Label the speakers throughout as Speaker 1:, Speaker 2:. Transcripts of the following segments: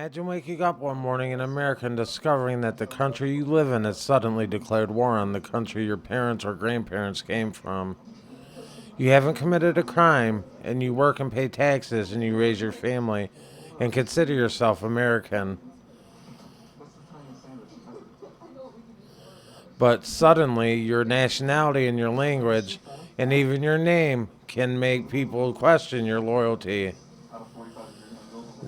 Speaker 1: Imagine waking up one morning in America and discovering that the country you live in has suddenly declared war on the country your parents or grandparents came from. You haven't committed a crime, and you work and pay taxes, and you raise your family, and consider yourself American. But suddenly, your nationality and your language, and even your name, can make people question your loyalty.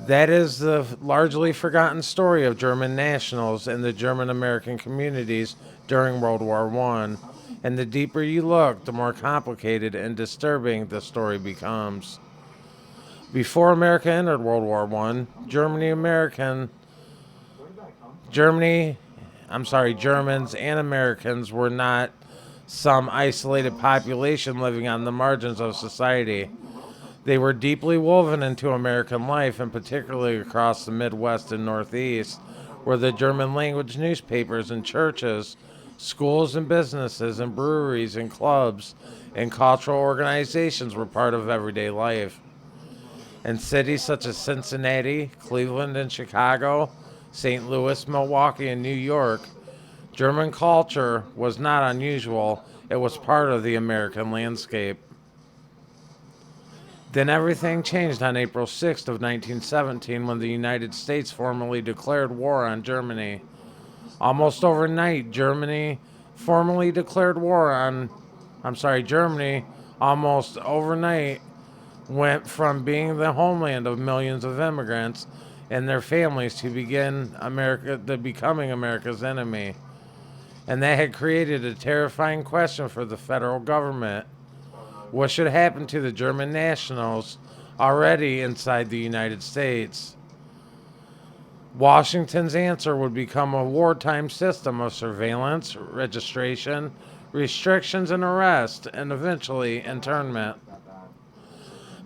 Speaker 1: That is the largely forgotten story of German nationals and the German American communities during World War One. And the deeper you look, the more complicated and disturbing the story becomes. Before America entered World War One, Germany, Germans and Americans were not some isolated population living on the margins of society. They were deeply woven into American life, and particularly across the Midwest and Northeast, where the German language newspapers and churches, schools and businesses and breweries and clubs and cultural organizations were part of everyday life. In cities such as Cincinnati, Cleveland, and Chicago, St. Louis, Milwaukee, and New York, German culture was not unusual. It was part of the American landscape. Then everything changed on April 6th of 1917 when the United States formally declared war on Germany. Almost overnight, Germany almost overnight went from being the homeland of millions of immigrants and their families to becoming America's enemy. And that had created a terrifying question for the federal government. What should happen to the German nationals already inside the United States? Washington's answer would become a wartime system of surveillance, registration, restrictions, and arrest, and eventually internment.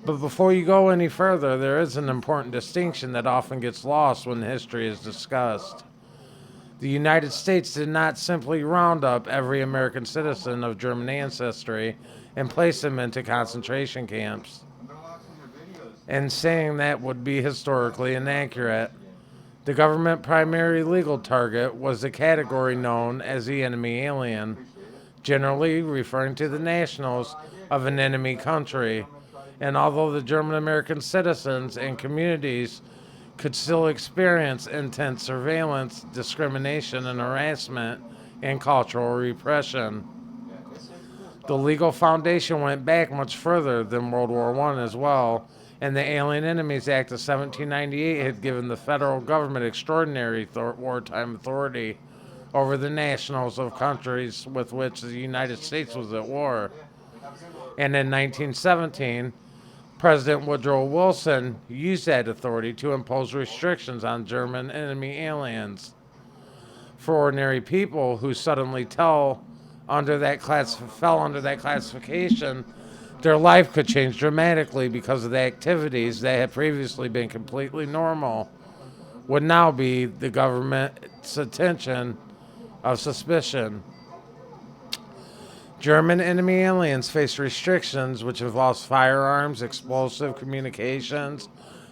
Speaker 1: But before you go any further, there is an important distinction that often gets lost when history is discussed. The United States did not simply round up every American citizen of German ancestry and place them into concentration camps. And saying that would be historically inaccurate. The government primary legal target was the category known as the enemy alien, generally referring to the nationals of an enemy country. And although the German American citizens and communities could still experience intense surveillance, discrimination, and harassment and cultural repression, the legal foundation went back much further than World War I as well, and the Alien Enemies Act of 1798 had given the federal government extraordinary wartime authority over the nationals of countries with which the United States was at war. And in 1917, President Woodrow Wilson used that authority to impose restrictions on German enemy aliens. For ordinary people who suddenly fell under that classification, their life could change dramatically because of the activities that had previously been completely normal would now be the government's attention of suspicion. German enemy aliens face restrictions which involves firearms, explosive communications,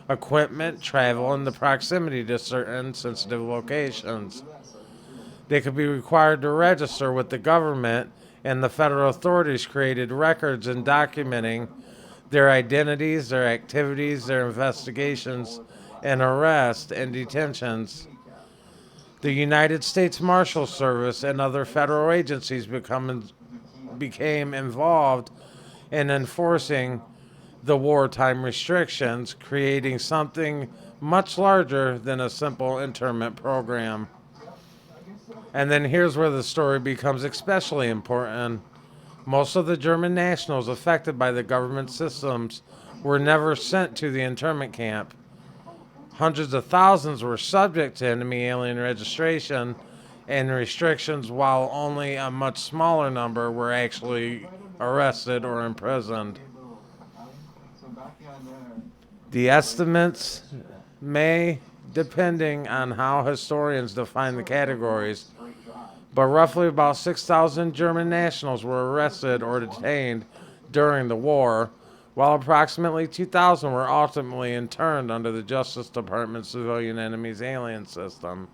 Speaker 1: equipment, travel, and the proximity to certain sensitive locations. They could be required to register with the government, and the federal authorities created records in documenting their identities, their activities, their investigations, and arrests and detentions. The United States Marshal Service and other federal agencies became involved in enforcing the wartime restrictions, creating something much larger than a simple internment program. And then here's where the story becomes especially important. Most of the German nationals affected by the government systems were never sent to the internment camp. Hundreds of thousands were subject to enemy alien registration and restrictions, while only a much smaller number were actually arrested or imprisoned. The estimates may, depending on how historians define the categories, but roughly about 6,000 German nationals were arrested or detained during the war, while approximately 2,000 were ultimately interned under the Justice Department's civilian enemies alien system.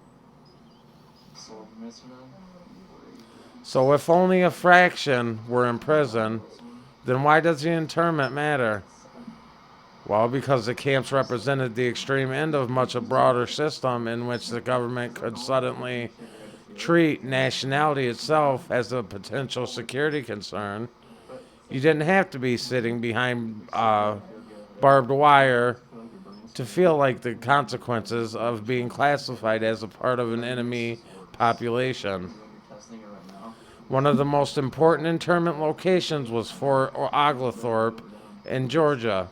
Speaker 1: So if only a fraction were in prison, then why does the internment matter? Well, because the camps represented the extreme end of much a broader system in which the government could suddenly treat nationality itself as a potential security concern. You didn't have to be sitting behind barbed wire to feel like the consequences of being classified as a part of an enemy population. One of the most important internment locations was Fort Oglethorpe in Georgia.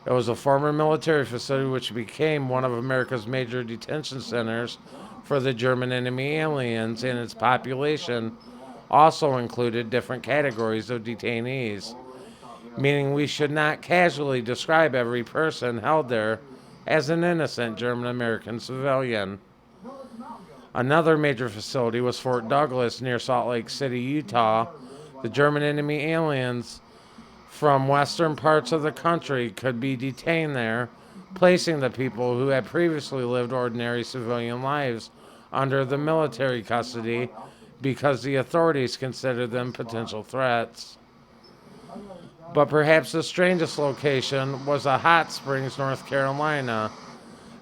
Speaker 1: It was a former military facility which became one of America's major detention centers for the German enemy aliens, and its population also included different categories of detainees, meaning we should not casually describe every person held there as an innocent German American civilian. Another major facility was Fort Douglas near Salt Lake City, Utah. The German enemy aliens from western parts of the country could be detained there, placing the people who had previously lived ordinary civilian lives under the military custody because the authorities considered them potential threats. But perhaps the strangest location was a Hot Springs, North Carolina.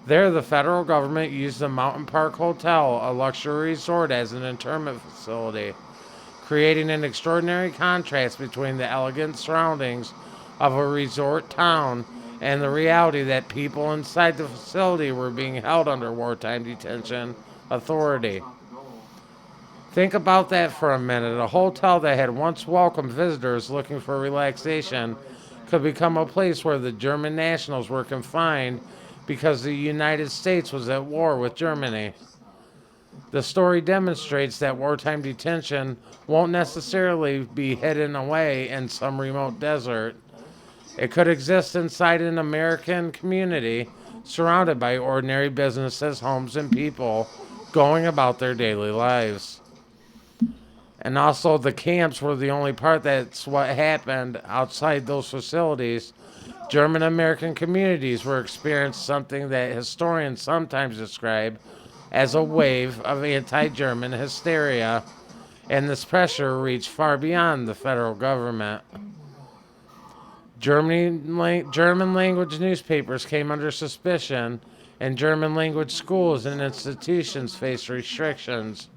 Speaker 1: There, the federal government used the Mountain Park Hotel, a luxury resort, as an internment facility, creating an extraordinary contrast between the elegant surroundings of a resort town and the reality that people inside the facility were being held under wartime detention authority. Think about that for a minute. A hotel that had once welcomed visitors looking for relaxation could become a place where the German nationals were confined because the United States was at war with Germany. The story demonstrates that wartime detention won't necessarily be hidden away in some remote desert. It could exist inside an American community surrounded by ordinary businesses, homes, and people going about their daily lives. And also, the camps were the only part that's what happened outside those facilities. German American communities were experiencing something that historians sometimes describe as a wave of anti-German hysteria, and this pressure reached far beyond the federal government. German language newspapers came under suspicion, and German language schools and institutions faced restrictions.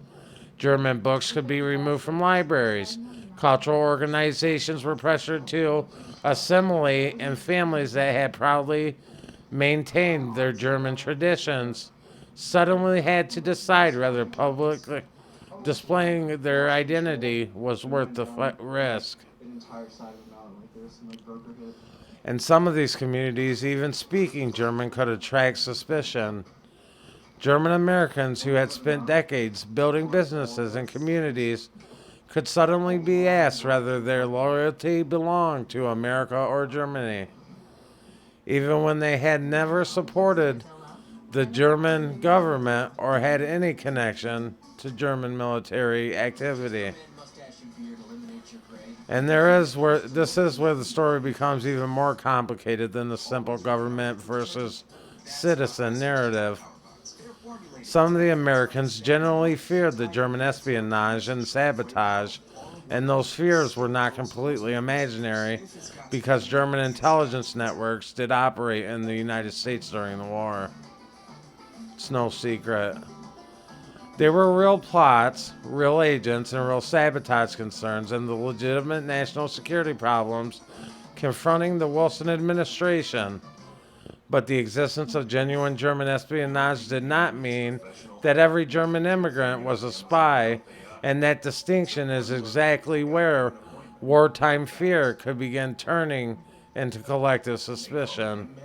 Speaker 1: German books could be removed from libraries. Cultural organizations were pressured to assimilate, and families that had proudly maintained their German traditions suddenly had to decide whether publicly displaying their identity was worth the risk. In some of these communities, even speaking German could attract suspicion. German Americans who had spent decades building businesses and communities could suddenly be asked whether their loyalty belonged to America or Germany, even when they had never supported the German government or had any connection to German military activity. And this is where the story becomes even more complicated than the simple government versus citizen narrative. Some of the Americans generally feared the German espionage and sabotage, and those fears were not completely imaginary because German intelligence networks did operate in the United States during the war. It's no secret. There were real plots, real agents, and real sabotage concerns, and the legitimate national security problems confronting the Wilson administration. But the existence of genuine German espionage did not mean that every German immigrant was a spy, and that distinction is exactly where wartime fear could begin turning into collective suspicion.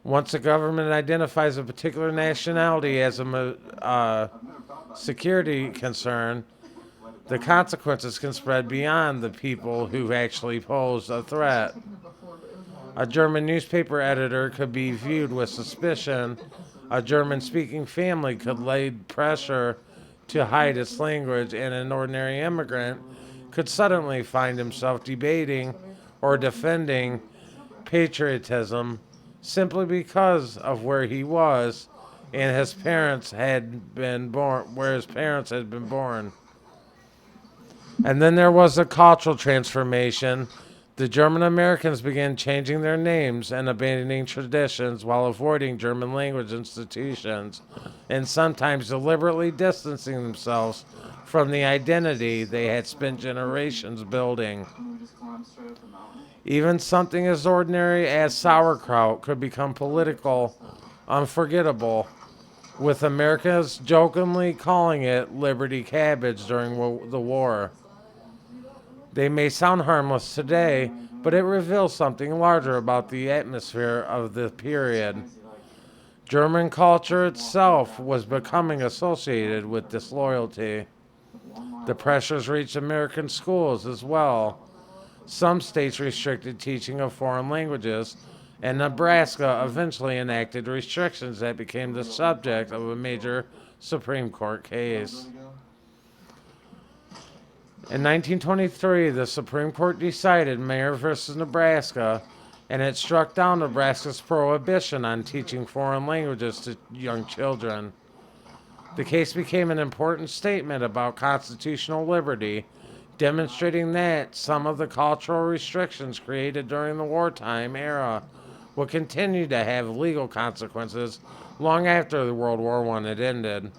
Speaker 1: Once a government identifies a particular nationality as a security concern, the consequences can spread beyond the people who actually pose a threat. A German newspaper editor could be viewed with suspicion. A German-speaking family could lay pressure to hide its language, and an ordinary immigrant could suddenly find himself debating or defending patriotism simply because of where he was and his parents had been born, where his parents had been born. And then there was a cultural transformation. The German Americans began changing their names and abandoning traditions while avoiding German language institutions and sometimes deliberately distancing themselves from the identity they had spent generations building. Even something as ordinary as sauerkraut could become political, unforgettable, with Americans jokingly calling it Liberty cabbage during the war. They may sound harmless today, but it reveals something larger about the atmosphere of the period. German culture itself was becoming associated with disloyalty. The pressures reached American schools as well. Some states restricted teaching of foreign languages, and Nebraska eventually enacted restrictions that became the subject of a major Supreme Court case. In 1923, the Supreme Court decided Mayer versus Nebraska, and it struck down Nebraska's prohibition on teaching foreign languages to young children. The case became an important statement about constitutional liberty, demonstrating that some of the cultural restrictions created during the wartime era would continue to have legal consequences long after World War I had ended.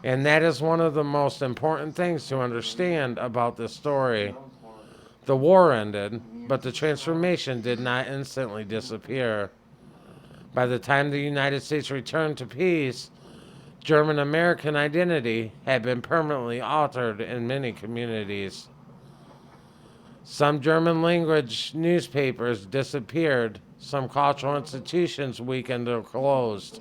Speaker 1: And that is one of the most important things to understand about this story. The war ended, but the transformation did not instantly disappear. By the time the United States returned to peace, German American identity had been permanently altered in many communities. Some German language newspapers disappeared, some cultural institutions weakened or closed.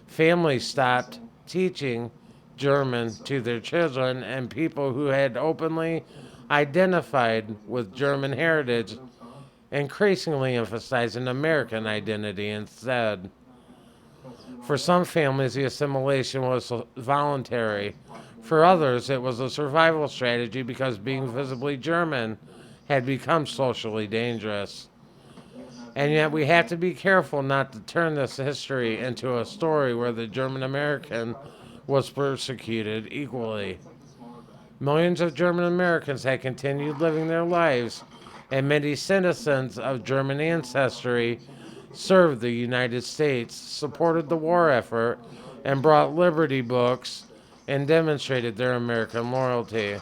Speaker 1: Families stopped teaching German to their children, and people who had openly identified with German heritage increasingly emphasized an American identity instead. For some families, the assimilation was voluntary. For others, it was a survival strategy because being visibly German had become socially dangerous. And yet, we have to be careful not to turn this history into a story where the German American was persecuted equally. Millions of German Americans had continued living their lives, and many citizens of German ancestry served the United States, supported the war effort, and brought Liberty books and demonstrated their American loyalty.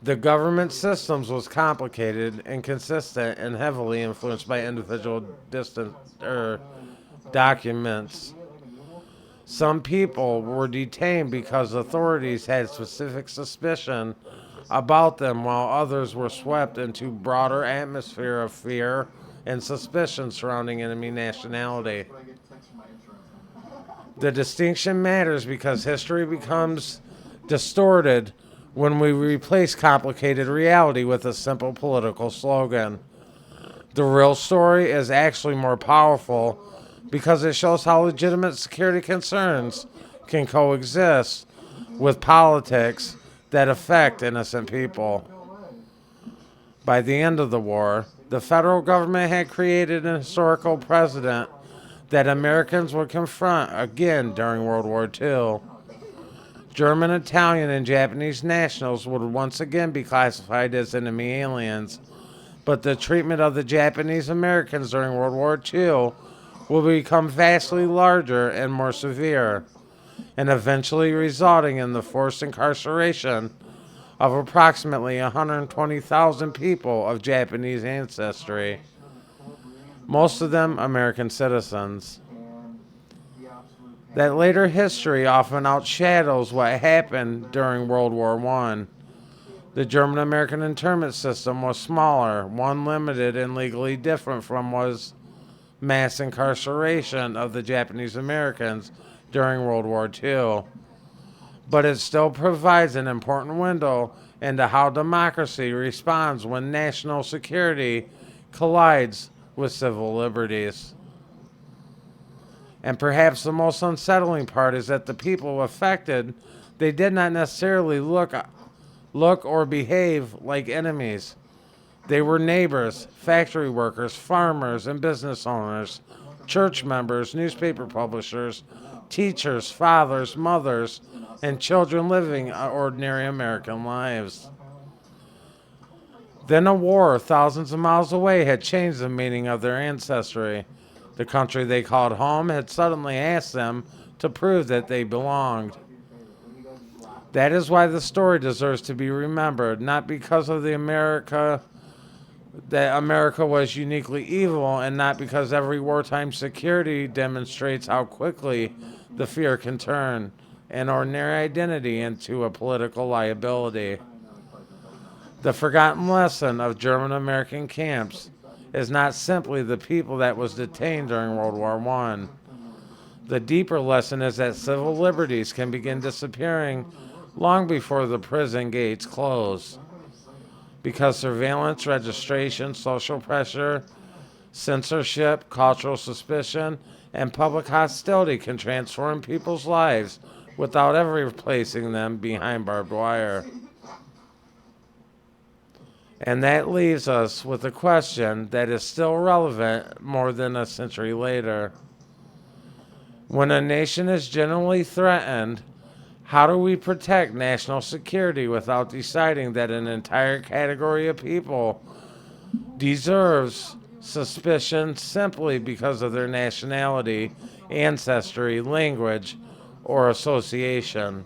Speaker 1: The government systems was complicated, inconsistent, and heavily influenced by individual documents. Some people were detained because authorities had specific suspicion about them, while others were swept into broader atmosphere of fear and suspicion surrounding enemy nationality. The distinction matters because history becomes distorted when we replace complicated reality with a simple political slogan. The real story is actually more powerful because it shows how legitimate security concerns can coexist with politics that affect innocent people. By the end of the war, the federal government had created an historical precedent that Americans would confront again during World War II. German, Italian, and Japanese nationals would once again be classified as enemy aliens, but the treatment of the Japanese Americans during World War II will become vastly larger and more severe, and eventually resulting in the forced incarceration of approximately 120,000 people of Japanese ancestry, most of them American citizens. That later history often outshadows what happened during World War I. The German American internment system was smaller, one limited and legally different from was mass incarceration of the Japanese Americans during World War II. But it still provides an important window into how democracy responds when national security collides with civil liberties. And perhaps the most unsettling part is that the people affected, they did not necessarily look look, or behave like enemies. They were neighbors, factory workers, farmers, and business owners, church members, newspaper publishers, teachers, fathers, mothers, and children living ordinary American lives. Then a war thousands of miles away had changed the meaning of their ancestry. The country they called home had suddenly asked them to prove that they belonged. That is why the story deserves to be remembered, not because of that America was uniquely evil, and not because every wartime security demonstrates how quickly the fear can turn an ordinary identity into a political liability. The forgotten lesson of German American camps is not simply the people that was detained during World War I. The deeper lesson is that civil liberties can begin disappearing long before the prison gates close. Because surveillance, registration, social pressure, censorship, cultural suspicion, and public hostility can transform people's lives without ever placing them behind barbed wire. And that leaves us with a question that is still relevant more than a century later. When a nation is genuinely threatened, how do we protect national security without deciding that an entire category of people deserves suspicion simply because of their nationality, ancestry, language, or association?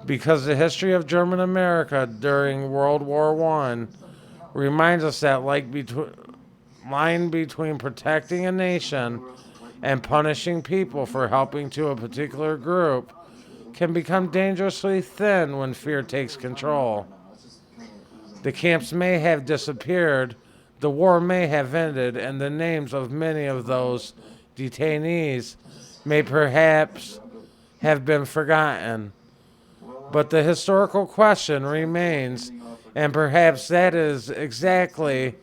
Speaker 1: Because the history of German America during World War I reminds us that line between protecting a nation and punishing people for helping to a particular group can become dangerously thin when fear takes control. The camps may have disappeared, the war may have ended, and the names of many of those detainees may perhaps have been forgotten. But the historical question remains, and perhaps that is exactly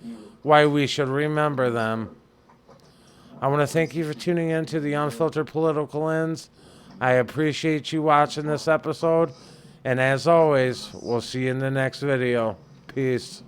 Speaker 1: why we should remember them. I want to thank you for tuning in to the Unfiltered Political Lens. I appreciate you watching this episode, and as always, we'll see you in the next video. Peace.